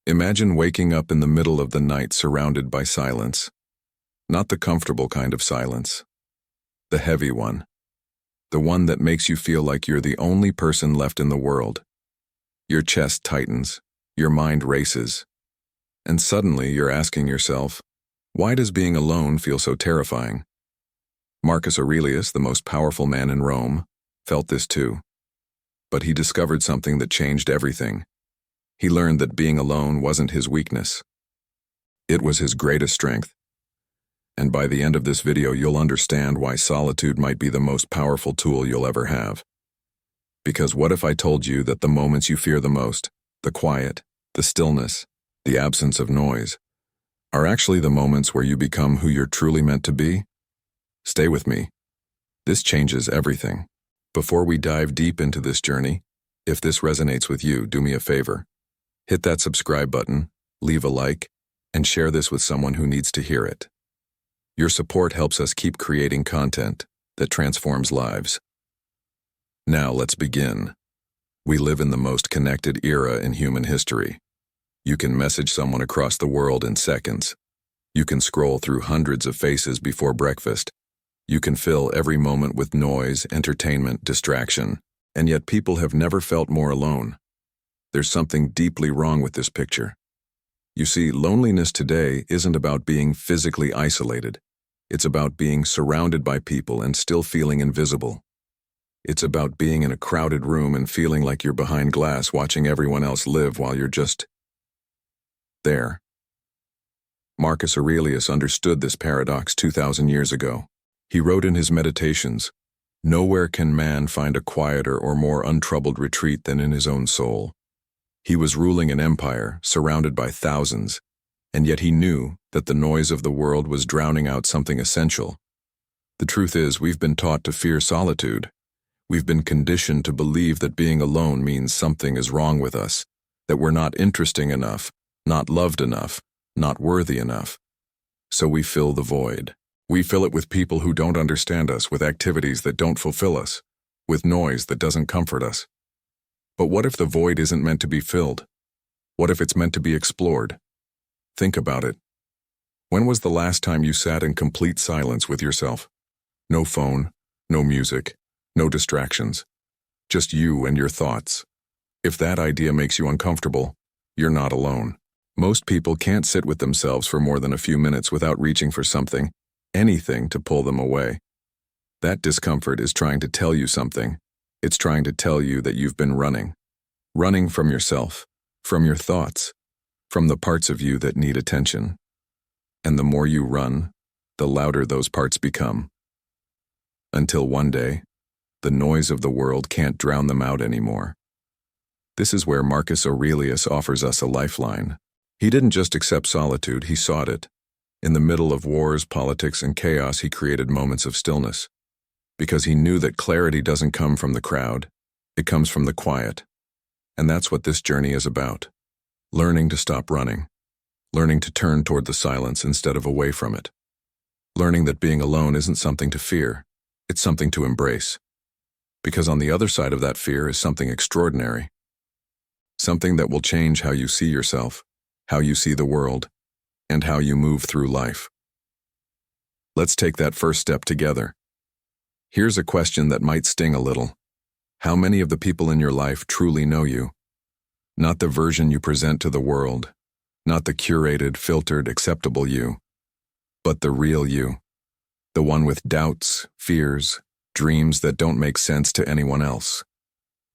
Imagine waking up in the middle of the night surrounded by silence. Not the comfortable kind of silence. The heavy one. The one that makes you feel like you're the only person left in the world. Your chest tightens, your mind races, and suddenly you're asking yourself, why does being alone feel so terrifying? Marcus Aurelius, the most powerful man in Rome, felt this too. But he discovered something that changed everything. He learned that being alone wasn't his weakness. It was his greatest strength. And by the end of this video, you'll understand why solitude might be the most powerful tool you'll ever have. Because what if I told you that the moments you fear the most, the quiet, the stillness, the absence of noise, are actually the moments where you become who you're truly meant to be? Stay with me. This changes everything. Before we dive deep into this journey, if this resonates with you, do me a favor. Hit that subscribe button, leave a like, and share this with someone who needs to hear it. Your support helps us keep creating content that transforms lives. Now let's begin. We live in the most connected era in human history. You can message someone across the world in seconds. You can scroll through hundreds of faces before breakfast. You can fill every moment with noise, entertainment, distraction, and yet people have never felt more alone. There's something deeply wrong with this picture. You see, loneliness today isn't about being physically isolated. It's about being surrounded by people and still feeling invisible. It's about being in a crowded room and feeling like you're behind glass watching everyone else live while you're just there. Marcus Aurelius understood this paradox 2,000 years ago. He wrote in his Meditations, "Nowhere can man find a quieter or more untroubled retreat than in his own soul." He was ruling an empire, surrounded by thousands, and yet he knew that the noise of the world was drowning out something essential. The truth is, we've been taught to fear solitude. We've been conditioned to believe that being alone means something is wrong with us, that we're not interesting enough, not loved enough, not worthy enough. So we fill the void. We fill it with people who don't understand us, with activities that don't fulfill us, with noise that doesn't comfort us. But what if the void isn't meant to be filled? What if it's meant to be explored? Think about it. When was the last time you sat in complete silence with yourself? No phone, no music, no distractions. Just you and your thoughts. If that idea makes you uncomfortable, you're not alone. Most people can't sit with themselves for more than a few minutes without reaching for something, anything to pull them away. That discomfort is trying to tell you something. It's trying to tell you that you've been running. Running from yourself, from your thoughts, from the parts of you that need attention. And the more you run, the louder those parts become. Until one day, the noise of the world can't drown them out anymore. This is where Marcus Aurelius offers us a lifeline. He didn't just accept solitude, he sought it. In the middle of wars, politics, and chaos, he created moments of stillness. Because he knew that clarity doesn't come from the crowd, it comes from the quiet. And that's what this journey is about. Learning to stop running. Learning to turn toward the silence instead of away from it. Learning that being alone isn't something to fear, it's something to embrace. Because on the other side of that fear is something extraordinary. Something that will change how you see yourself, how you see the world, and how you move through life. Let's take that first step together. Here's a question that might sting a little. How many of the people in your life truly know you? Not the version you present to the world, not the curated, filtered, acceptable you, but the real you. The one with doubts, fears, dreams that don't make sense to anyone else.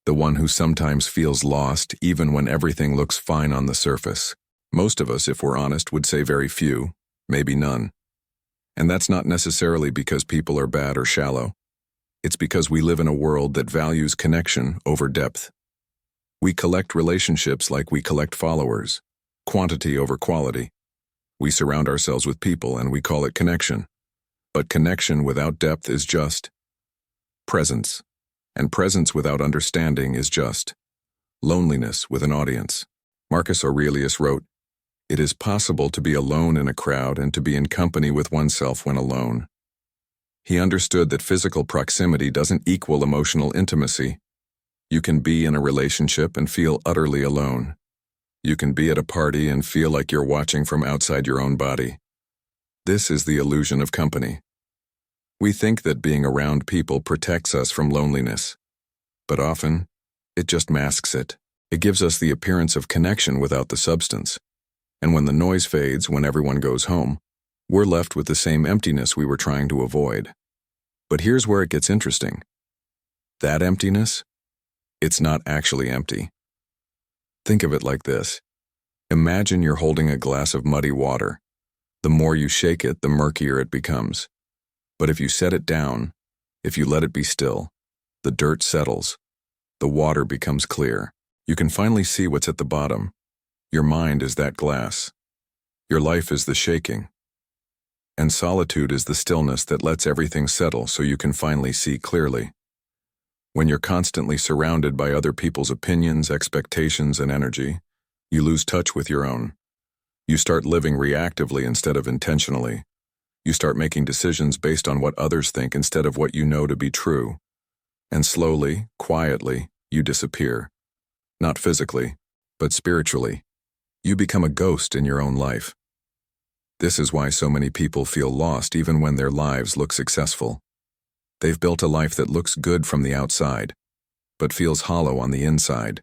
The one who sometimes feels lost even when everything looks fine on the surface. Most of us, if we're honest, would say very few, maybe none. And that's not necessarily because people are bad or shallow. It's because we live in a world that values connection over depth. We collect relationships like we collect followers, quantity over quality. We surround ourselves with people and we call it connection. But connection without depth is just presence. And presence without understanding is just loneliness with an audience. Marcus Aurelius wrote, "It is possible to be alone in a crowd and to be in company with oneself when alone." He understood that physical proximity doesn't equal emotional intimacy. You can be in a relationship and feel utterly alone. You can be at a party and feel like you're watching from outside your own body. This is the illusion of company. We think that being around people protects us from loneliness, but often, it just masks it. It gives us the appearance of connection without the substance. And when the noise fades, when everyone goes home, we're left with the same emptiness we were trying to avoid. But here's where it gets interesting. That emptiness, it's not actually empty. Think of it like this. Imagine you're holding a glass of muddy water. The more you shake it, the murkier it becomes. But if you set it down, if you let it be still, the dirt settles. The water becomes clear. You can finally see what's at the bottom. Your mind is that glass. Your life is the shaking. And solitude is the stillness that lets everything settle so you can finally see clearly. When you're constantly surrounded by other people's opinions, expectations, and energy, you lose touch with your own. You start living reactively instead of intentionally. You start making decisions based on what others think instead of what you know to be true. And slowly, quietly, you disappear. Not physically, but spiritually. You become a ghost in your own life. This is why so many people feel lost even when their lives look successful. They've built a life that looks good from the outside, but feels hollow on the inside.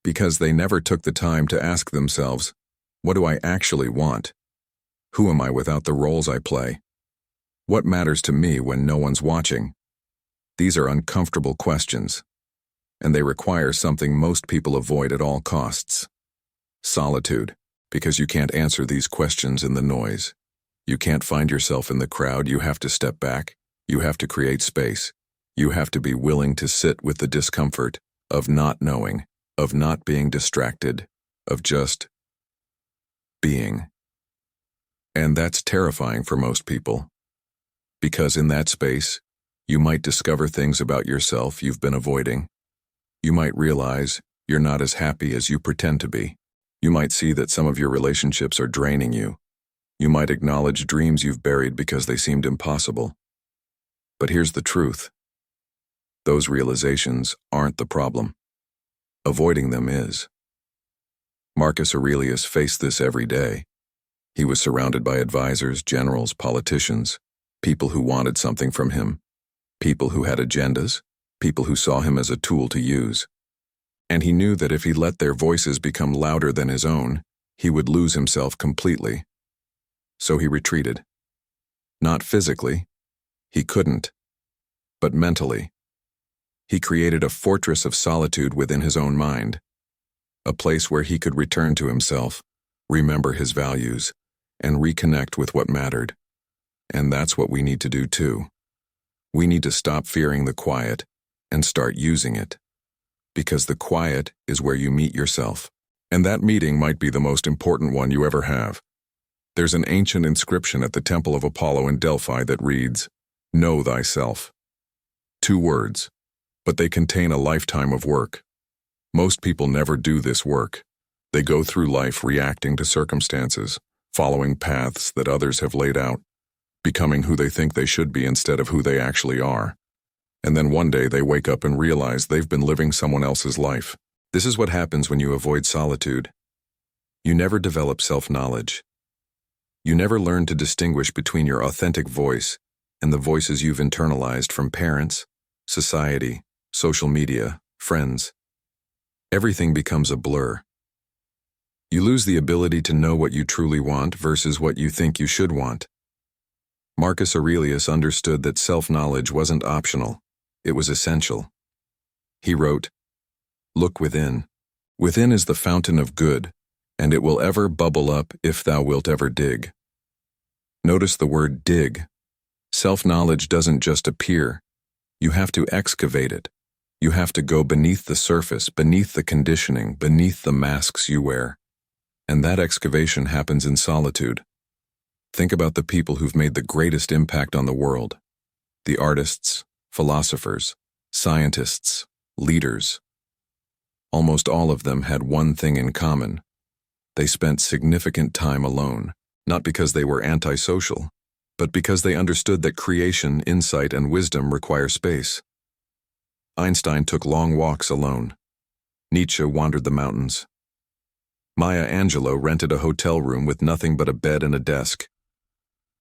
Because they never took the time to ask themselves, what do I actually want? Who am I without the roles I play? What matters to me when no one's watching? These are uncomfortable questions, and they require something most people avoid at all costs. Solitude, because you can't answer these questions in the noise. You can't find yourself in the crowd. You have to step back. You have to create space. You have to be willing to sit with the discomfort of not knowing, of not being distracted, of just being. And that's terrifying for most people. Because in that space, you might discover things about yourself you've been avoiding. You might realize you're not as happy as you pretend to be. You might see that some of your relationships are draining you. You might acknowledge dreams you've buried because they seemed impossible. But here's the truth. Those realizations aren't the problem. Avoiding them is. Marcus Aurelius faced this every day. He was surrounded by advisors, generals, politicians, people who wanted something from him, people who had agendas, people who saw him as a tool to use. And he knew that if he let their voices become louder than his own, he would lose himself completely. So he retreated. Not physically, he couldn't, but mentally. He created a fortress of solitude within his own mind, a place where he could return to himself, remember his values, and reconnect with what mattered. And that's what we need to do too. We need to stop fearing the quiet and start using it. Because the quiet is where you meet yourself. And that meeting might be the most important one you ever have. There's an ancient inscription at the Temple of Apollo in Delphi that reads, "Know thyself." 2 words, but they contain a lifetime of work. Most people never do this work. They go through life reacting to circumstances, following paths that others have laid out, becoming who they think they should be instead of who they actually are. And then one day they wake up and realize they've been living someone else's life. This is what happens when you avoid solitude. You never develop self-knowledge. You never learn to distinguish between your authentic voice and the voices you've internalized from parents, society, social media, friends. Everything becomes a blur. You lose the ability to know what you truly want versus what you think you should want. Marcus Aurelius understood that self-knowledge wasn't optional, it was essential. He wrote, "Look within. Within is the fountain of good, and it will ever bubble up if thou wilt ever dig." Notice the word dig. Self-knowledge doesn't just appear. You have to excavate it. You have to go beneath the surface, beneath the conditioning, beneath the masks you wear. And that excavation happens in solitude. Think about the people who've made the greatest impact on the world. The artists, philosophers, scientists, leaders. Almost all of them had one thing in common. They spent significant time alone, not because they were antisocial, but because they understood that creation, insight, and wisdom require space. Einstein took long walks alone. Nietzsche wandered the mountains. Maya Angelou rented a hotel room with nothing but a bed and a desk.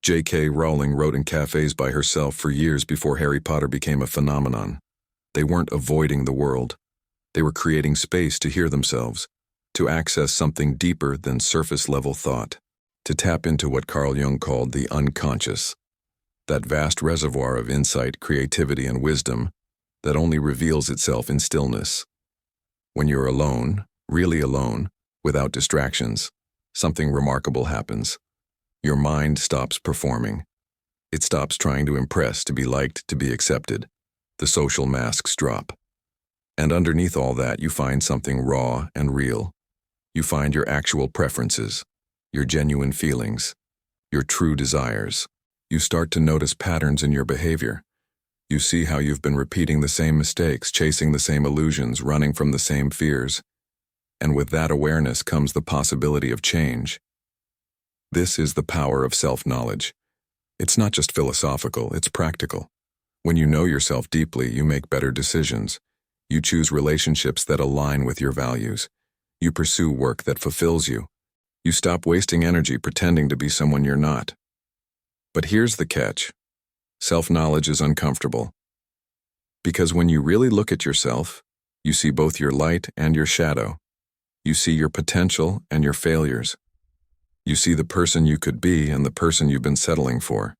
J.K. Rowling wrote in cafes by herself for years before Harry Potter became a phenomenon. They weren't avoiding the world. They were creating space to hear themselves, to access something deeper than surface-level thought, to tap into what Carl Jung called the unconscious, that vast reservoir of insight, creativity, and wisdom that only reveals itself in stillness. When you're alone, really alone, without distractions, something remarkable happens. Your mind stops performing. It stops trying to impress, to be liked, to be accepted. The social masks drop. And underneath all that, you find something raw and real. You find your actual preferences, your genuine feelings, your true desires. You start to notice patterns in your behavior. You see how you've been repeating the same mistakes, chasing the same illusions, running from the same fears. And with that awareness comes the possibility of change. This is the power of self-knowledge. It's not just philosophical, it's practical. When you know yourself deeply, you make better decisions. You choose relationships that align with your values. You pursue work that fulfills you. You stop wasting energy pretending to be someone you're not. But here's the catch. Self-knowledge is uncomfortable. Because when you really look at yourself, you see both your light and your shadow. You see your potential and your failures. You see the person you could be and the person you've been settling for.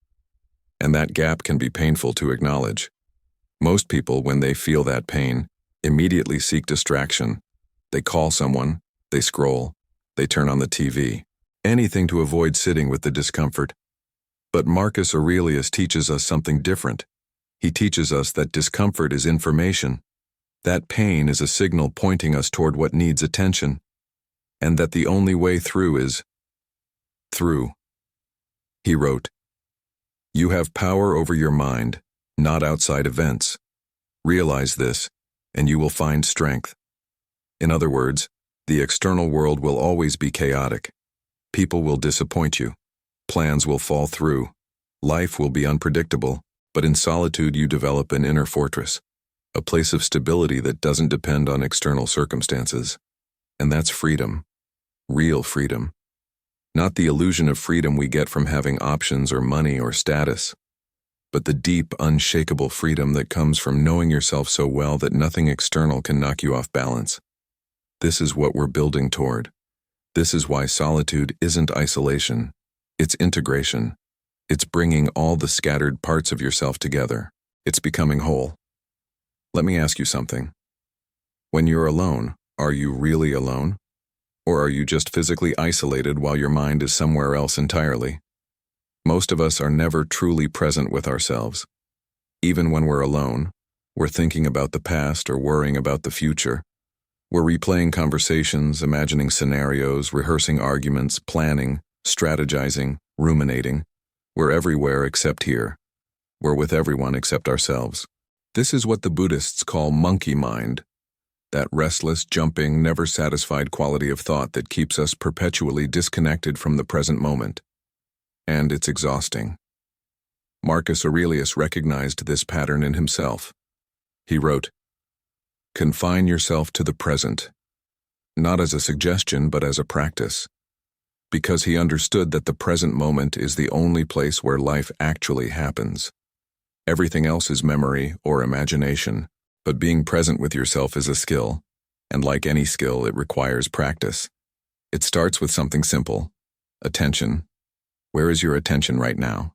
And that gap can be painful to acknowledge. Most people, when they feel that pain, immediately seek distraction. They call someone, they scroll, they turn on the TV. Anything to avoid sitting with the discomfort. But Marcus Aurelius teaches us something different. He teaches us that discomfort is information. That pain is a signal pointing us toward what needs attention. And that the only way through is through. He wrote, "You have power over your mind, not outside events. Realize this, and you will find strength." In other words, the external world will always be chaotic. People will disappoint you. Plans will fall through. Life will be unpredictable, but in solitude you develop an inner fortress, a place of stability that doesn't depend on external circumstances. And that's freedom. Real freedom. Not the illusion of freedom we get from having options or money or status, but the deep, unshakable freedom that comes from knowing yourself so well that nothing external can knock you off balance. This is what we're building toward. This is why solitude isn't isolation. It's integration. It's bringing all the scattered parts of yourself together. It's becoming whole. Let me ask you something. When you're alone, are you really alone? Or are you just physically isolated while your mind is somewhere else entirely? Most of us are never truly present with ourselves. Even when we're alone, we're thinking about the past or worrying about the future. We're replaying conversations, imagining scenarios, rehearsing arguments, planning, strategizing, ruminating. We're everywhere except here. We're with everyone except ourselves. This is what the Buddhists call monkey mind. That restless, jumping, never-satisfied quality of thought that keeps us perpetually disconnected from the present moment. And it's exhausting. Marcus Aurelius recognized this pattern in himself. He wrote, "Confine yourself to the present, not as a suggestion but as a practice," because he understood that the present moment is the only place where life actually happens. Everything else is memory or imagination. But being present with yourself is a skill, and like any skill, it requires practice. It starts with something simple: attention. Where is your attention right now?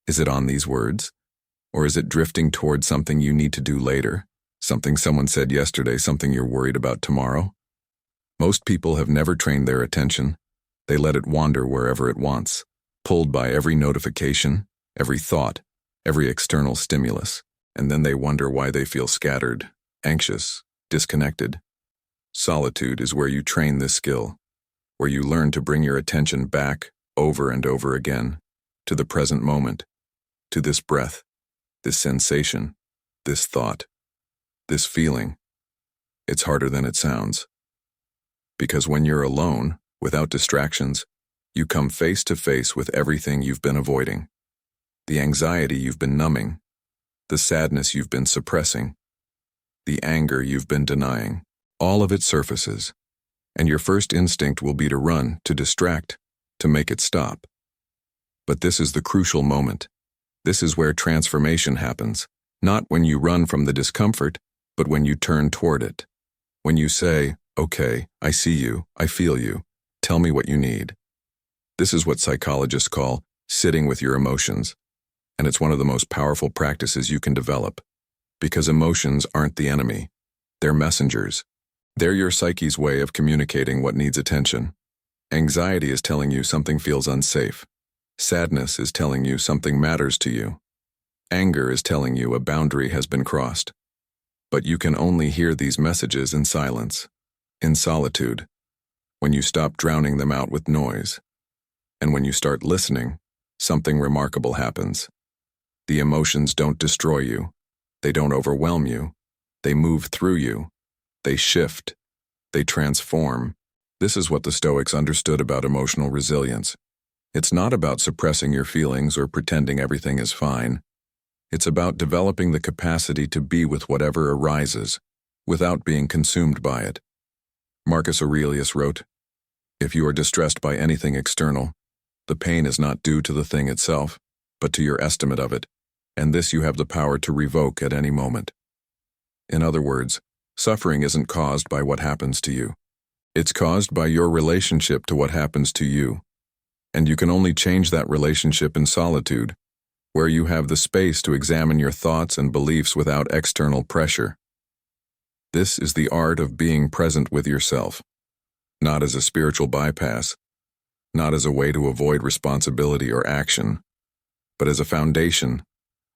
Is it on these words? Or is it drifting towards something you need to do later? Something someone said yesterday, something you're worried about tomorrow? Most people have never trained their attention. They let it wander wherever it wants, pulled by every notification, every thought, every external stimulus. And then they wonder why they feel scattered, anxious, disconnected. Solitude is where you train this skill, where you learn to bring your attention back over and over again, to the present moment, to this breath, this sensation, this thought, this feeling. It's harder than it sounds. Because when you're alone, without distractions, you come face to face with everything you've been avoiding, the anxiety you've been numbing, the sadness you've been suppressing, the anger you've been denying. All of it surfaces, And your first instinct will be to run, to distract, to make it stop. But this is the crucial moment. This is where transformation happens, not when you run from the discomfort, but when you turn toward it. When you say, "Okay, I see you, I feel you, tell me what you need." This is what psychologists call sitting with your emotions, and it's one of the most powerful practices you can develop, because emotions aren't the enemy. They're messengers. They're your psyche's way of communicating what needs attention. Anxiety is telling you something feels unsafe. Sadness is telling you something matters to you. Anger is telling you a boundary has been crossed. But you can only hear these messages in silence, in solitude, when you stop drowning them out with noise. And when you start listening, something remarkable happens. The emotions don't destroy you. They don't overwhelm you. They move through you. They shift. They transform. This is what the Stoics understood about emotional resilience. It's not about suppressing your feelings or pretending everything is fine. It's about developing the capacity to be with whatever arises, without being consumed by it. Marcus Aurelius wrote, "If you are distressed by anything external, the pain is not due to the thing itself, but to your estimate of it, and this you have the power to revoke at any moment." In other words, suffering isn't caused by what happens to you. It's caused by your relationship to what happens to you. And you can only change that relationship in solitude, where you have the space to examine your thoughts and beliefs without external pressure. This is the art of being present with yourself, not as a spiritual bypass, not as a way to avoid responsibility or action, but as a foundation,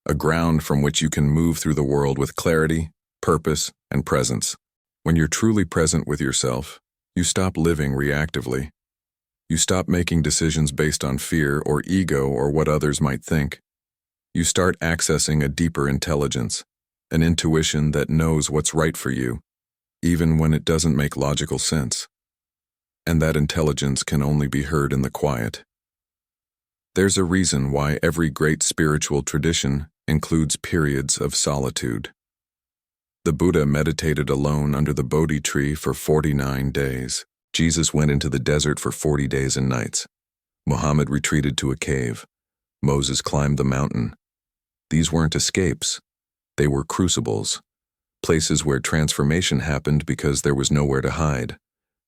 a ground from which you can move through the world with clarity, purpose, and presence. When you're truly present with yourself, you stop living reactively. You stop making decisions based on fear or ego or what others might think. You start accessing a deeper intelligence, an intuition that knows what's right for you, even when it doesn't make logical sense. And that intelligence can only be heard in the quiet. There's a reason why every great spiritual tradition includes periods of solitude. The Buddha meditated alone under the Bodhi tree for 49 days. Jesus went into the desert for 40 days and nights. Muhammad retreated to a cave. Moses climbed the mountain. These weren't escapes. They were crucibles, places where transformation happened because there was nowhere to hide,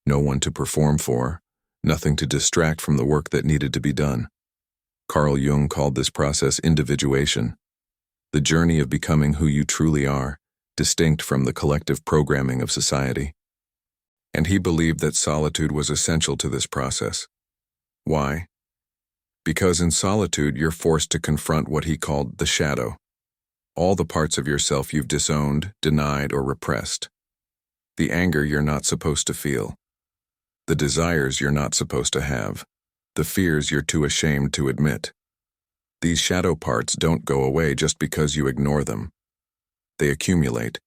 no one to perform for, nothing to distract from the work that needed to be done. Carl Jung called this process individuation, the journey of becoming who you truly are, distinct from the collective programming of society. And he believed that solitude was essential to this process. Why? Because in solitude you're forced to confront what he called the shadow, all the parts of yourself you've disowned, denied, or repressed. The anger you're not supposed to feel, the desires you're not supposed to have, the fears you're too ashamed to admit. These shadow parts don't go away just because you ignore them. They accumulate.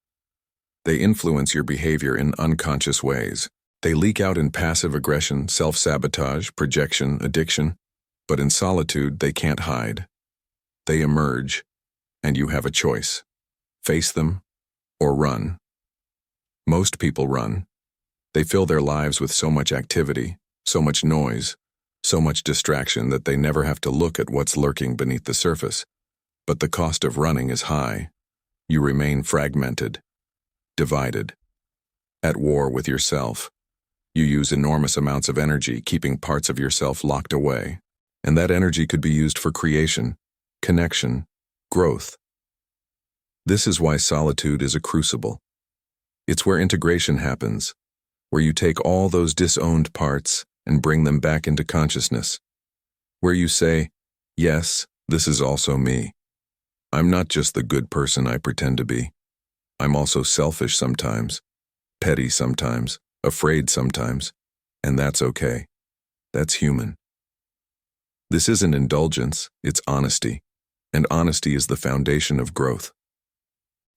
They influence your behavior in unconscious ways. They leak out in passive aggression, self-sabotage, projection, addiction. But in solitude, they can't hide. They emerge, and you have a choice. Face them or run. Most people run. They fill their lives with so much activity, so much noise, so much distraction that they never have to look at what's lurking beneath the surface. But the cost of running is high. You remain fragmented, divided, at war with yourself. You use enormous amounts of energy keeping parts of yourself locked away, and that energy could be used for creation, connection, growth. This is why solitude is a crucible. It's where integration happens, where you take all those disowned parts and bring them back into consciousness, where you say, "Yes, this is also me. I'm not just the good person I pretend to be. I'm also selfish sometimes, petty sometimes, afraid sometimes, and that's okay. That's human." This isn't indulgence, it's honesty, and honesty is the foundation of growth.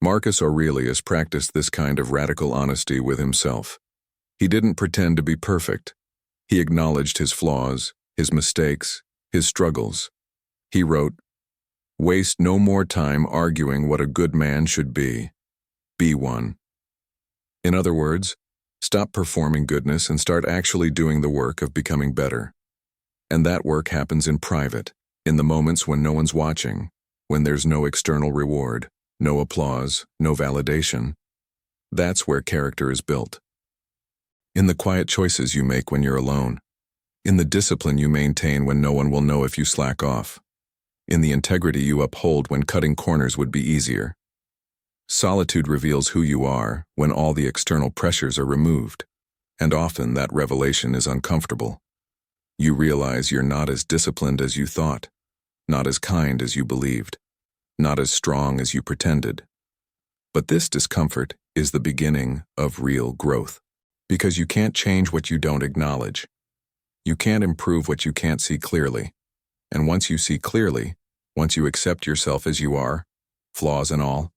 Marcus Aurelius practiced this kind of radical honesty with himself. He didn't pretend to be perfect. He acknowledged his flaws, his mistakes, his struggles. He wrote, "Waste no more time arguing what a good man should be. Be one." In other words, Stop performing goodness and start actually doing the work of becoming better. And that work happens in private, in the moments when no one's watching, when there's no external reward, no applause, no validation. That's where character is built. In the quiet choices you make when you're alone. In the discipline you maintain when no one will know if you slack off. In the integrity you uphold when cutting corners would be easier. Solitude reveals who you are when all the external pressures are removed, and often that revelation is uncomfortable. You realize you're not as disciplined as you thought, not as kind as you believed, not as strong as you pretended. But this discomfort is the beginning of real growth, because you can't change what you don't acknowledge. You can't improve what you can't see clearly. And once you see clearly, once you accept yourself as you are, flaws and all,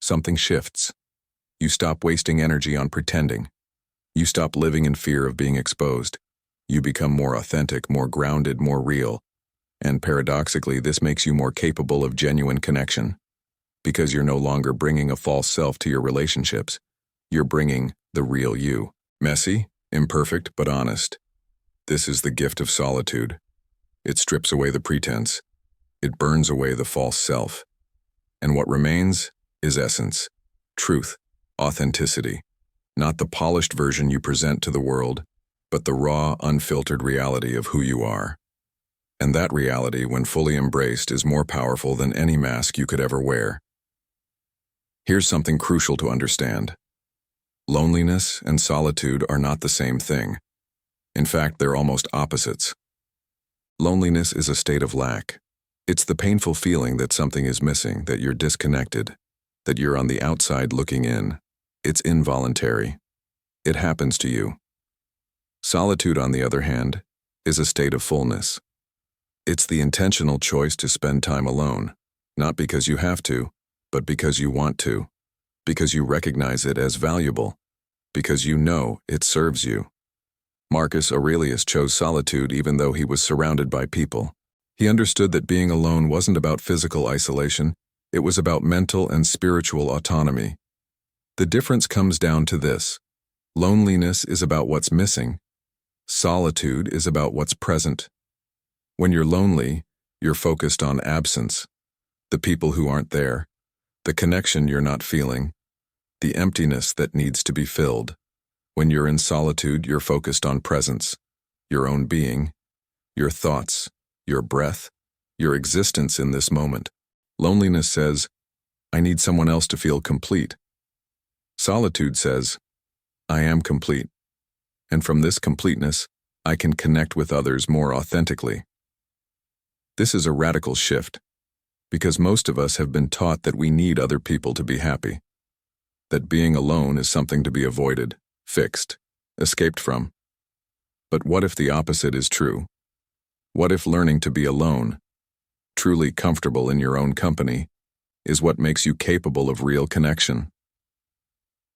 something shifts. You stop wasting energy on pretending. You stop living in fear of being exposed. You become more authentic, more grounded, more real. And paradoxically, this makes you more capable of genuine connection. Because you're no longer bringing a false self to your relationships. You're bringing the real you. Messy, imperfect, but honest. This is the gift of solitude. It strips away the pretense. It burns away the false self. And what remains is essence, truth, authenticity. Not the polished version you present to the world, but the raw, unfiltered reality of who you are. And that reality, when fully embraced, is more powerful than any mask you could ever wear. Here's something crucial to understand. Loneliness and solitude are not the same thing. In fact, they're almost opposites. Loneliness is a state of lack. It's the painful feeling that something is missing, that you're disconnected, that you're on the outside looking in. It's involuntary. It happens to you. Solitude, on the other hand, is a state of fullness. It's the intentional choice to spend time alone, not because you have to, but because you want to, because you recognize it as valuable, because you know it serves you. Marcus Aurelius chose solitude even though he was surrounded by people. He understood that being alone wasn't about physical isolation, it was about mental and spiritual autonomy. The difference comes down to this. Loneliness is about what's missing. Solitude is about what's present. When you're lonely, you're focused on absence, the people who aren't there, the connection you're not feeling, the emptiness that needs to be filled. When you're in solitude, you're focused on presence, your own being, your thoughts, your breath, your existence in this moment. Loneliness says, I need someone else to feel complete. Solitude says, I am complete. And from this completeness, I can connect with others more authentically. This is a radical shift, because most of us have been taught that we need other people to be happy, that being alone is something to be avoided, fixed, escaped from. But what if the opposite is true? What if learning to be alone, truly comfortable in your own company, is what makes you capable of real connection?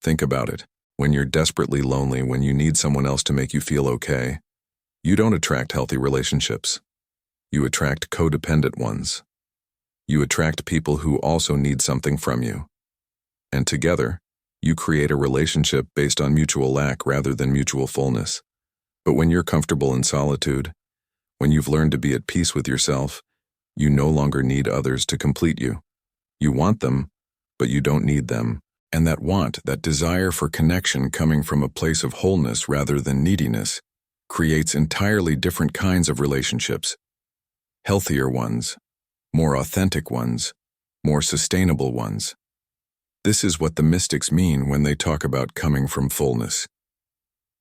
Think about it. When you're desperately lonely, when you need someone else to make you feel okay, you don't attract healthy relationships. You attract codependent ones. You attract people who also need something from you. And together, you create a relationship based on mutual lack rather than mutual fullness. But when you're comfortable in solitude, when you've learned to be at peace with yourself, you no longer need others to complete you. You want them, but you don't need them. And that want, that desire for connection coming from a place of wholeness rather than neediness, creates entirely different kinds of relationships. Healthier ones, more authentic ones, more sustainable ones. This is what the mystics mean when they talk about coming from fullness.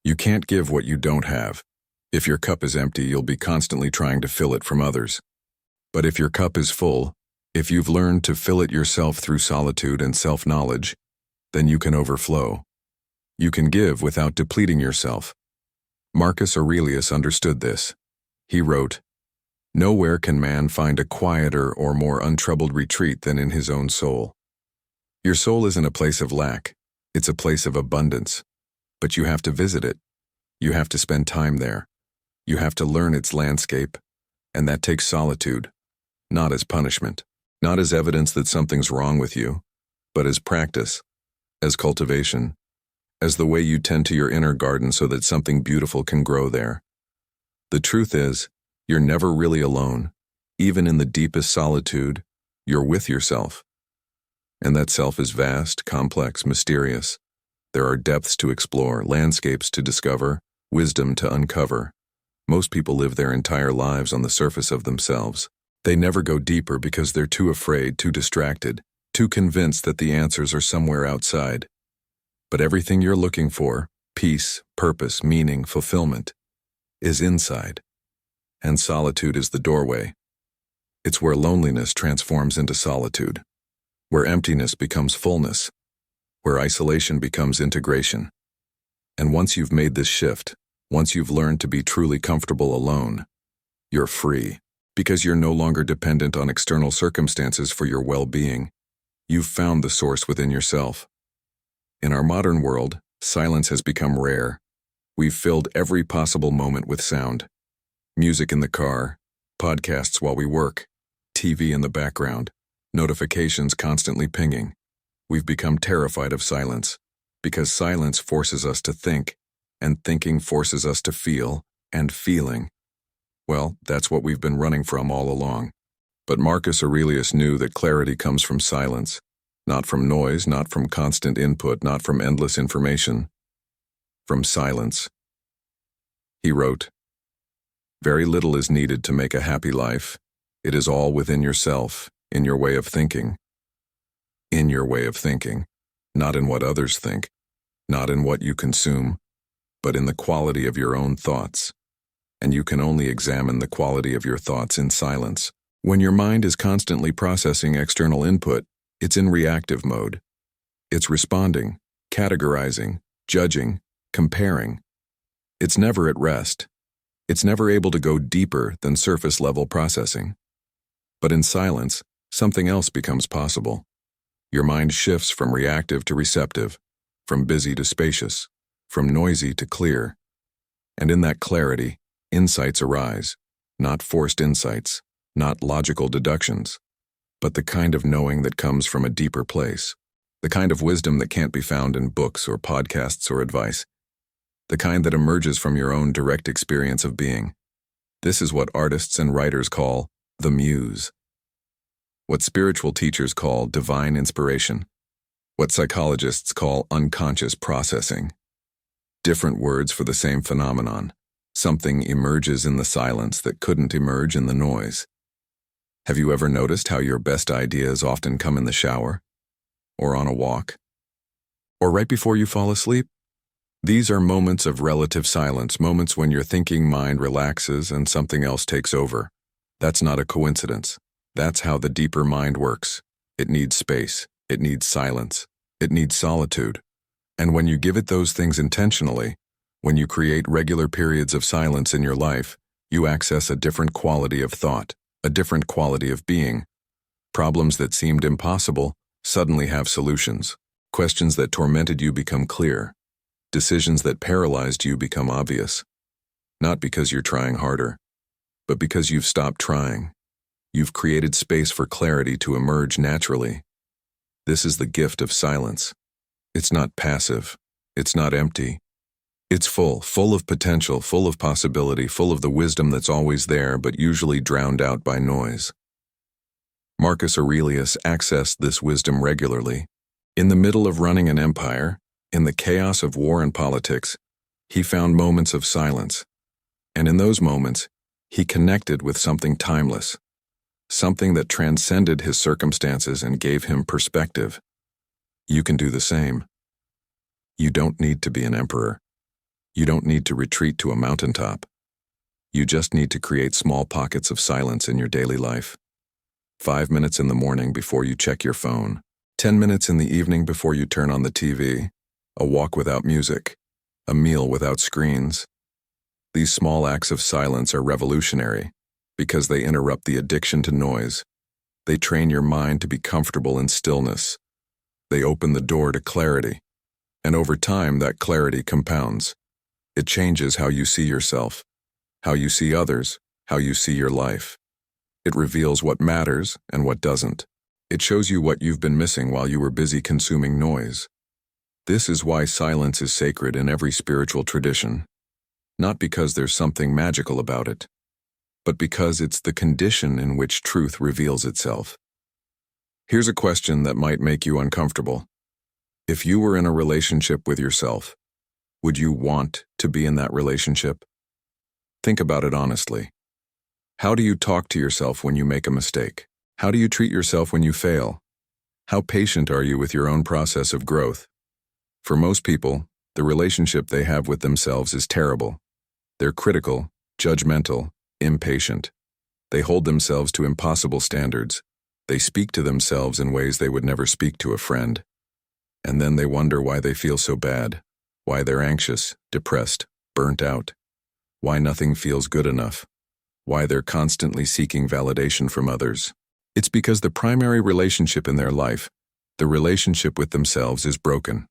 You can't give what you don't have. If your cup is empty, you'll be constantly trying to fill it from others. But if your cup is full, if you've learned to fill it yourself through solitude and self-knowledge, then you can overflow. You can give without depleting yourself. Marcus Aurelius understood this. He wrote, "Nowhere can man find a quieter or more untroubled retreat than in his own soul." Your soul isn't a place of lack, it's a place of abundance. But you have to visit it. You have to spend time there. You have to learn its landscape, and that takes solitude, not as punishment, not as evidence that something's wrong with you, but as practice, as cultivation, as the way you tend to your inner garden so that something beautiful can grow there. The truth is, you're never really alone. Even in the deepest solitude, you're with yourself. And that self is vast, complex, mysterious. There are depths to explore, landscapes to discover, wisdom to uncover. Most people live their entire lives on the surface of themselves. They never go deeper because they're too afraid, too distracted, too convinced that the answers are somewhere outside. But everything you're looking for, peace, purpose, meaning, fulfillment, is inside. And solitude is the doorway. It's where loneliness transforms into solitude, where emptiness becomes fullness, where isolation becomes integration. And once you've made this shift, once you've learned to be truly comfortable alone, you're free, because you're no longer dependent on external circumstances for your well-being. You've found the source within yourself. In our modern world, silence has become rare. We've filled every possible moment with sound. Music in the car, podcasts while we work, TV in the background, notifications constantly pinging. We've become terrified of silence, because silence forces us to think, and thinking forces us to feel, and feeling. Well, that's what we've been running from all along. But Marcus Aurelius knew that clarity comes from silence, not from noise, not from constant input, not from endless information, from silence. He wrote, "Very little is needed to make a happy life. It is all within yourself, in your way of thinking. In your way of thinking, not in what others think, not in what you consume, but in the quality of your own thoughts. And you can only examine the quality of your thoughts in silence. When your mind is constantly processing external input, it's in reactive mode. It's responding, categorizing, judging, comparing. It's never at rest. It's never able to go deeper than surface-level processing. But in silence, something else becomes possible. Your mind shifts from reactive to receptive, from busy to spacious, from noisy to clear. And in that clarity, insights arise, not forced insights, not logical deductions, but the kind of knowing that comes from a deeper place, the kind of wisdom that can't be found in books or podcasts or advice, the kind that emerges from your own direct experience of being. This is what artists and writers call the muse, what spiritual teachers call divine inspiration, what psychologists call unconscious processing. Different words for the same phenomenon. Something emerges in the silence that couldn't emerge in the noise. Have you ever noticed how your best ideas often come in the shower? Or on a walk? Or right before you fall asleep? These are moments of relative silence, moments when your thinking mind relaxes and something else takes over. That's not a coincidence. That's how the deeper mind works. It needs space. It needs silence. It needs solitude. And when you give it those things intentionally, when you create regular periods of silence in your life, you access a different quality of thought, a different quality of being. Problems that seemed impossible suddenly have solutions. Questions that tormented you become clear. Decisions that paralyzed you become obvious. Not because you're trying harder, but because you've stopped trying. You've created space for clarity to emerge naturally. This is the gift of silence. It's not passive. It's not empty. It's full of potential, full of possibility, full of the wisdom that's always there but usually drowned out by noise. Marcus Aurelius accessed this wisdom regularly. In the middle of running an empire, in the chaos of war and politics, he found moments of silence. And in those moments, he connected with something timeless, something that transcended his circumstances and gave him perspective. You can do the same. You don't need to be an emperor. You don't need to retreat to a mountaintop. You just need to create small pockets of silence in your daily life. 5 minutes in the morning before you check your phone. 10 minutes in the evening before you turn on the TV. A walk without music. A meal without screens. These small acts of silence are revolutionary because they interrupt the addiction to noise. They train your mind to be comfortable in stillness. They open the door to clarity. And over time, that clarity compounds. It changes how you see yourself, how you see others, how you see your life. It reveals what matters and what doesn't. It shows you what you've been missing while you were busy consuming noise. This is why silence is sacred in every spiritual tradition. Not because there's something magical about it, but because it's the condition in which truth reveals itself. Here's a question that might make you uncomfortable. If you were in a relationship with yourself, would you want to be in that relationship? Think about it honestly. How do you talk to yourself when you make a mistake? How do you treat yourself when you fail? How patient are you with your own process of growth? For most people, the relationship they have with themselves is terrible. They're critical, judgmental, impatient. They hold themselves to impossible standards. They speak to themselves in ways they would never speak to a friend. And then they wonder why they feel so bad, why they're anxious, depressed, burnt out, why nothing feels good enough, why they're constantly seeking validation from others. It's because the primary relationship in their life, the relationship with themselves, is broken.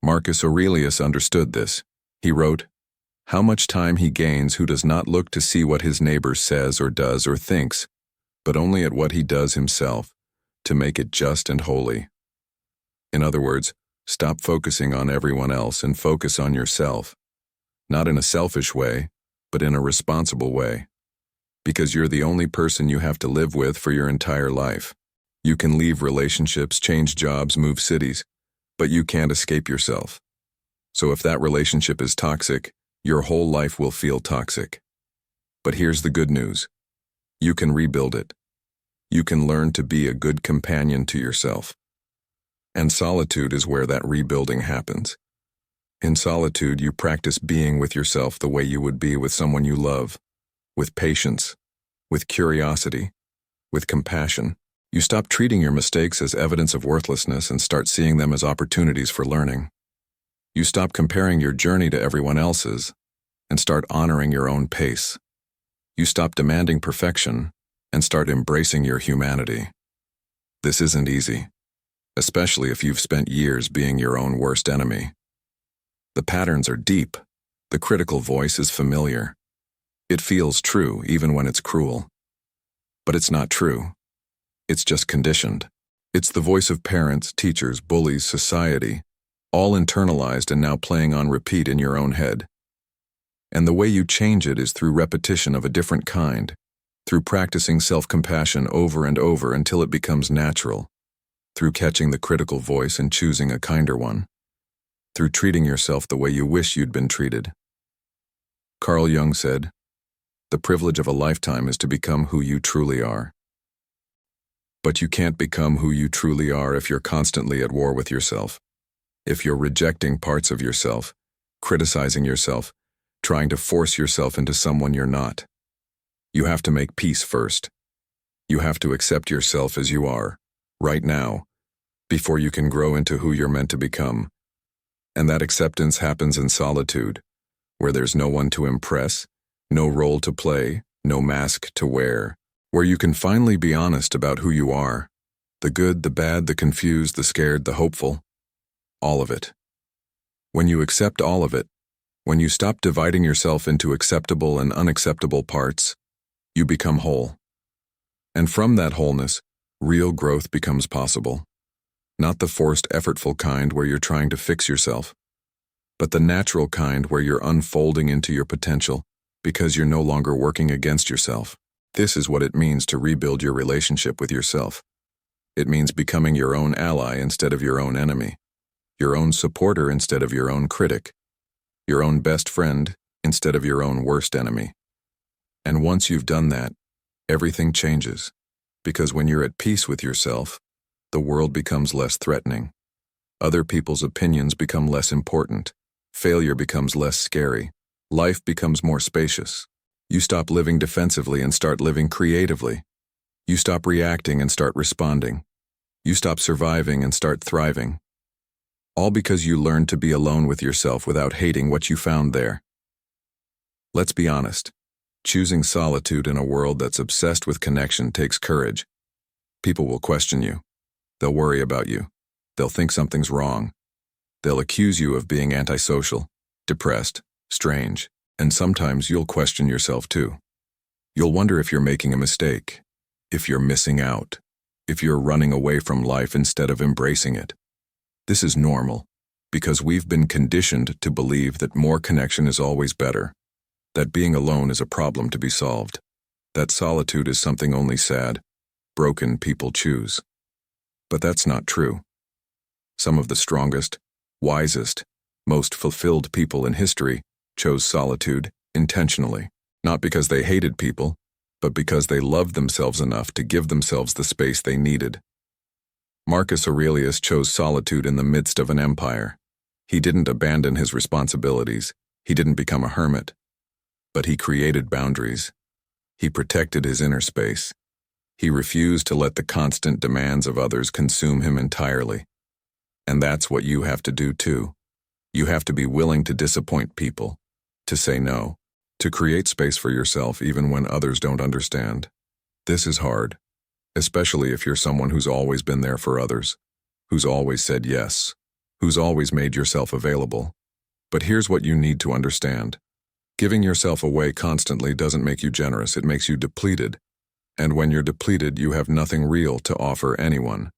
Marcus Aurelius understood this. He wrote, "How much time he gains who does not look to see what his neighbor says or does or thinks, but only at what he does himself, to make it just and holy." In other words, stop focusing on everyone else and focus on yourself. Not in a selfish way, but in a responsible way. Because you're the only person you have to live with for your entire life. You can leave relationships, change jobs, move cities, but you can't escape yourself. So if that relationship is toxic, your whole life will feel toxic. But here's the good news. You can rebuild it. You can learn to be a good companion to yourself. And solitude is where that rebuilding happens. In solitude, you practice being with yourself the way you would be with someone you love, with patience, with curiosity, with compassion. You stop treating your mistakes as evidence of worthlessness and start seeing them as opportunities for learning. You stop comparing your journey to everyone else's and start honoring your own pace. You stop demanding perfection and start embracing your humanity. This isn't easy, especially if you've spent years being your own worst enemy. The patterns are deep. The critical voice is familiar. It feels true even when it's cruel. But it's not true. It's just conditioned. It's the voice of parents, teachers, bullies, society, all internalized and now playing on repeat in your own head. And the way you change it is through repetition of a different kind, through practicing self-compassion over and over until it becomes natural, through catching the critical voice and choosing a kinder one, through treating yourself the way you wish you'd been treated. Carl Jung said, "The privilege of a lifetime is to become who you truly are." But you can't become who you truly are if you're constantly at war with yourself, if you're rejecting parts of yourself, criticizing yourself, trying to force yourself into someone you're not. You have to make peace first. You have to accept yourself as you are, right now, before you can grow into who you're meant to become. And that acceptance happens in solitude, where there's no one to impress, no role to play, no mask to wear, where you can finally be honest about who you are, the good, the bad, the confused, the scared, the hopeful, all of it. When you accept all of it, when you stop dividing yourself into acceptable and unacceptable parts, you become whole. And from that wholeness, real growth becomes possible. Not the forced, effortful kind where you're trying to fix yourself, but the natural kind where you're unfolding into your potential because you're no longer working against yourself. This is what it means to rebuild your relationship with yourself. It means becoming your own ally instead of your own enemy, your own supporter instead of your own critic, your own best friend instead of your own worst enemy. And once you've done that, everything changes, because when you're at peace with yourself, the world becomes less threatening. Other people's opinions become less important. Failure becomes less scary. Life becomes more spacious. You stop living defensively and start living creatively. You stop reacting and start responding. You stop surviving and start thriving. All because you learned to be alone with yourself without hating what you found there. Let's be honest. Choosing solitude in a world that's obsessed with connection takes courage. People will question you. They'll worry about you. They'll think something's wrong. They'll accuse you of being antisocial, depressed, strange, and sometimes you'll question yourself too. You'll wonder if you're making a mistake, if you're missing out, if you're running away from life instead of embracing it. This is normal. Because we've been conditioned to believe that more connection is always better, that being alone is a problem to be solved, that solitude is something only sad, broken people choose. But that's not true. Some of the strongest, wisest, most fulfilled people in history chose solitude intentionally, not because they hated people, but because they loved themselves enough to give themselves the space they needed. Marcus Aurelius chose solitude in the midst of an empire. He didn't abandon his responsibilities. He didn't become a hermit. But he created boundaries. He protected his inner space. He refused to let the constant demands of others consume him entirely. And that's what you have to do too. You have to be willing to disappoint people, to say no, to create space for yourself even when others don't understand. This is hard, especially if you're someone who's always been there for others, who's always said yes, who's always made yourself available. But here's what you need to understand. Giving yourself away constantly doesn't make you generous, it makes you depleted. And when you're depleted, you have nothing real to offer anyone.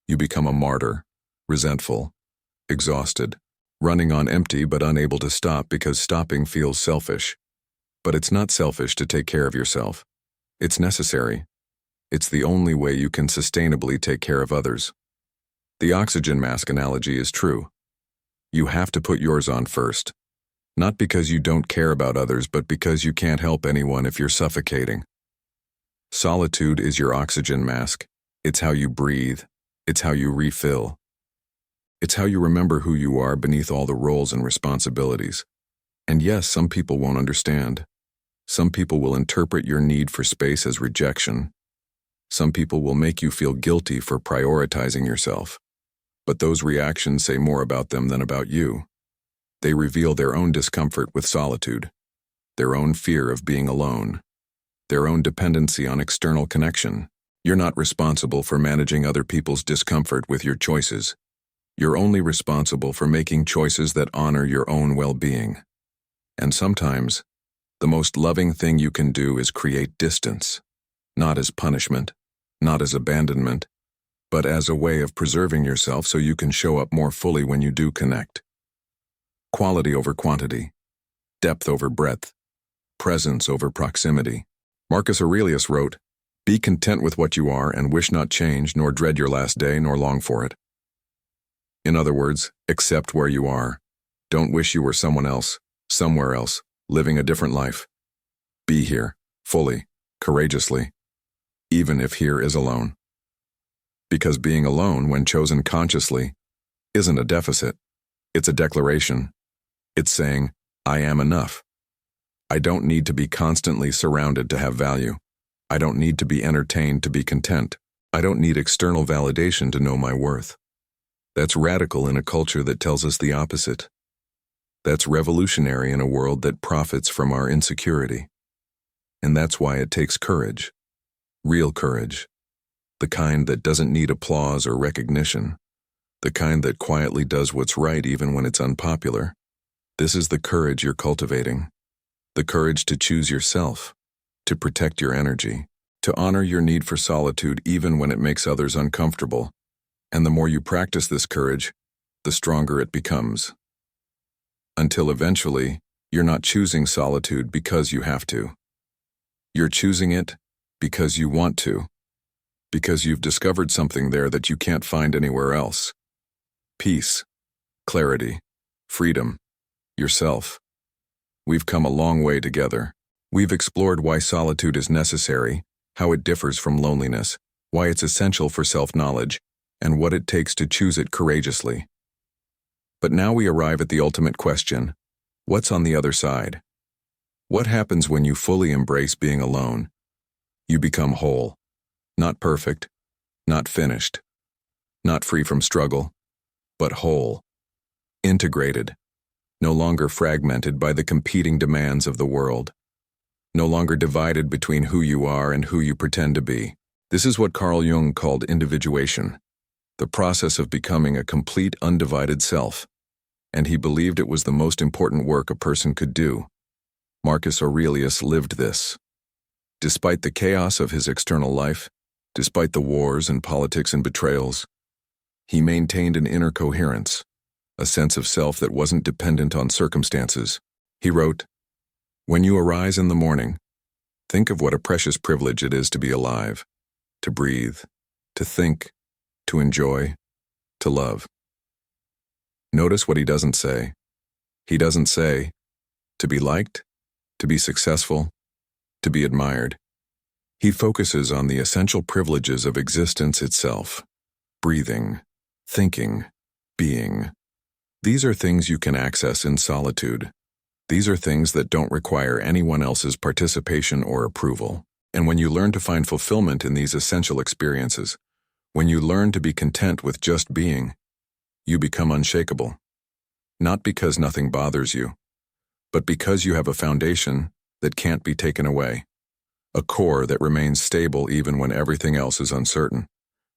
You become a martyr, resentful, exhausted, running on empty but unable to stop because stopping feels selfish. But it's not selfish to take care of yourself. It's necessary. It's the only way you can sustainably take care of others. The oxygen mask analogy is true. You have to put yours on first. Not because you don't care about others, but because you can't help anyone if you're suffocating. Solitude is your oxygen mask. It's how you breathe. It's how you refill. It's how you remember who you are beneath all the roles and responsibilities. And yes, some people won't understand. Some people will interpret your need for space as rejection. Some people will make you feel guilty for prioritizing yourself. But those reactions say more about them than about you. They reveal their own discomfort with solitude, their own fear of being alone, their own dependency on external connection. You're not responsible for managing other people's discomfort with your choices. You're only responsible for making choices that honor your own well-being. And sometimes, the most loving thing you can do is create distance, not as punishment, not as abandonment, but as a way of preserving yourself so you can show up more fully when you do connect. Quality over quantity, depth over breadth, presence over proximity. Marcus Aurelius wrote, "Be content with what you are and wish not change, nor dread your last day, nor long for it." In other words, accept where you are. Don't wish you were someone else, somewhere else, living a different life. Be here, fully, courageously, even if here is alone. Because being alone, when chosen consciously, isn't a deficit. It's a declaration. It's saying, I am enough. I don't need to be constantly surrounded to have value. I don't need to be entertained to be content. I don't need external validation to know my worth. That's radical in a culture that tells us the opposite. That's revolutionary in a world that profits from our insecurity. And that's why it takes courage. Real courage. The kind that doesn't need applause or recognition. The kind that quietly does what's right even when it's unpopular. This is the courage you're cultivating. The courage to choose yourself, to protect your energy, to honor your need for solitude even when it makes others uncomfortable. And the more you practice this courage, the stronger it becomes. Until eventually, you're not choosing solitude because you have to. You're choosing it because you want to. Because you've discovered something there that you can't find anywhere else. Peace, clarity, freedom, yourself. We've come a long way together. We've explored why solitude is necessary, how it differs from loneliness, why it's essential for self-knowledge, and what it takes to choose it courageously. But now we arrive at the ultimate question: what's on the other side? What happens when you fully embrace being alone? You become whole. Not perfect, not finished, not free from struggle, but whole, integrated, no longer fragmented by the competing demands of the world, no longer divided between who you are and who you pretend to be. This is what Carl Jung called individuation, the process of becoming a complete, undivided self, and he believed it was the most important work a person could do. Marcus Aurelius lived this. Despite the chaos of his external life, despite the wars and politics and betrayals, he maintained an inner coherence, a sense of self that wasn't dependent on circumstances. He wrote, "When you arise in the morning, think of what a precious privilege it is to be alive, to breathe, to think, to enjoy, to love." Notice what he doesn't say. He doesn't say, to be liked, to be successful, to be admired. He focuses on the essential privileges of existence itself. Breathing, thinking, being. These are things you can access in solitude. These are things that don't require anyone else's participation or approval. And when you learn to find fulfillment in these essential experiences, when you learn to be content with just being, you become unshakable. Not because nothing bothers you, but because you have a foundation that can't be taken away. A core that remains stable even when everything else is uncertain.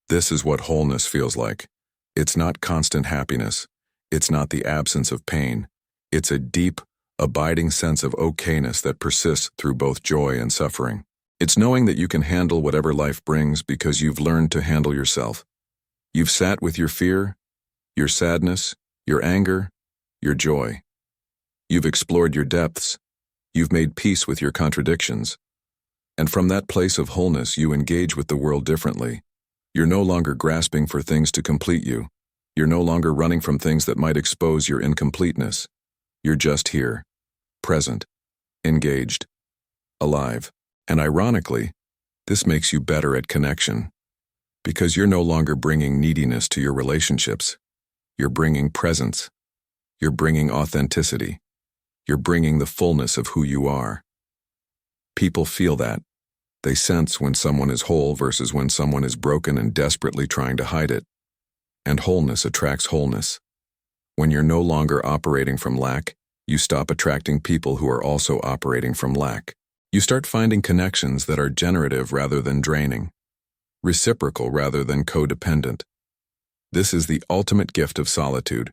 This is what wholeness feels like. It's not constant happiness. It's not the absence of pain. It's a deep, abiding sense of okayness that persists through both joy and suffering. It's knowing that you can handle whatever life brings because you've learned to handle yourself. You've sat with your fear, your sadness, your anger, your joy. You've explored your depths. You've made peace with your contradictions. And from that place of wholeness, you engage with the world differently. You're no longer grasping for things to complete you. You're no longer running from things that might expose your incompleteness. You're just here, present, engaged, alive. And ironically, this makes you better at connection. Because you're no longer bringing neediness to your relationships. You're bringing presence. You're bringing authenticity. You're bringing the fullness of who you are. People feel that. They sense when someone is whole versus when someone is broken and desperately trying to hide it. And wholeness attracts wholeness. When you're no longer operating from lack, you stop attracting people who are also operating from lack. You start finding connections that are generative rather than draining, reciprocal rather than codependent. This is the ultimate gift of solitude.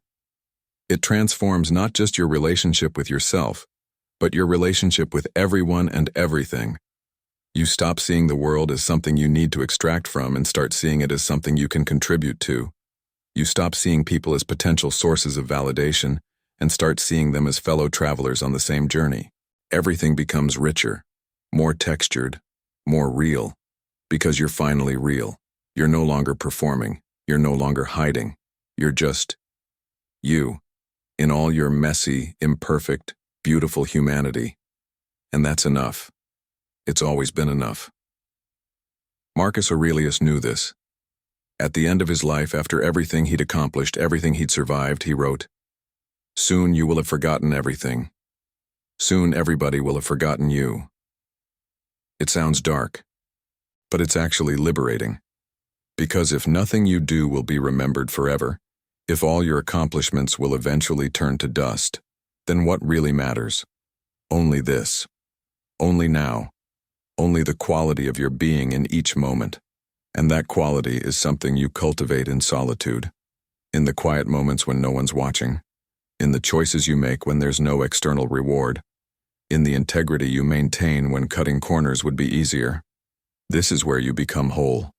It transforms not just your relationship with yourself, but your relationship with everyone and everything. You stop seeing the world as something you need to extract from and start seeing it as something you can contribute to. You stop seeing people as potential sources of validation and start seeing them as fellow travelers on the same journey. Everything becomes richer, more textured, more real, because you're finally real. You're no longer performing. You're no longer hiding. You're just you, in all your messy, imperfect, beautiful humanity. And that's enough. It's always been enough. Marcus Aurelius knew this. At the end of his life, after everything he'd accomplished, everything he'd survived, he wrote, "Soon you will have forgotten everything. Soon everybody will have forgotten you." It sounds dark, but it's actually liberating. Because if nothing you do will be remembered forever, if all your accomplishments will eventually turn to dust, then what really matters? Only this. Only now. Only the quality of your being in each moment. And that quality is something you cultivate in solitude, in the quiet moments when no one's watching, in the choices you make when there's no external reward, in the integrity you maintain when cutting corners would be easier. This is where you become whole.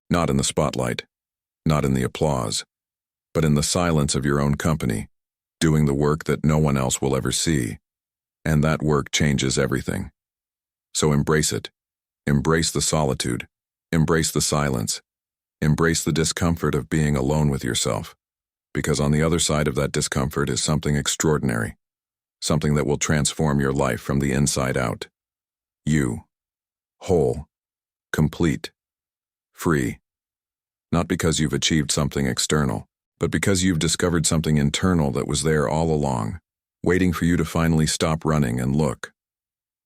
Not in the spotlight, not in the applause, but in the silence of your own company, doing the work that no one else will ever see. And that work changes everything. So embrace it. Embrace the solitude. Embrace the silence. Embrace the discomfort of being alone with yourself. Because on the other side of that discomfort is something extraordinary. Something that will transform your life from the inside out. You. Whole. Complete. Free. Not because you've achieved something external, but because you've discovered something internal that was there all along, waiting for you to finally stop running and look.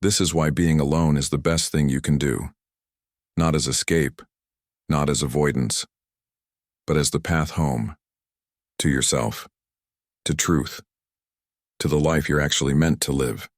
This is why being alone is the best thing you can do. Not as escape, not as avoidance, but as the path home, to yourself, to truth, to the life you're actually meant to live.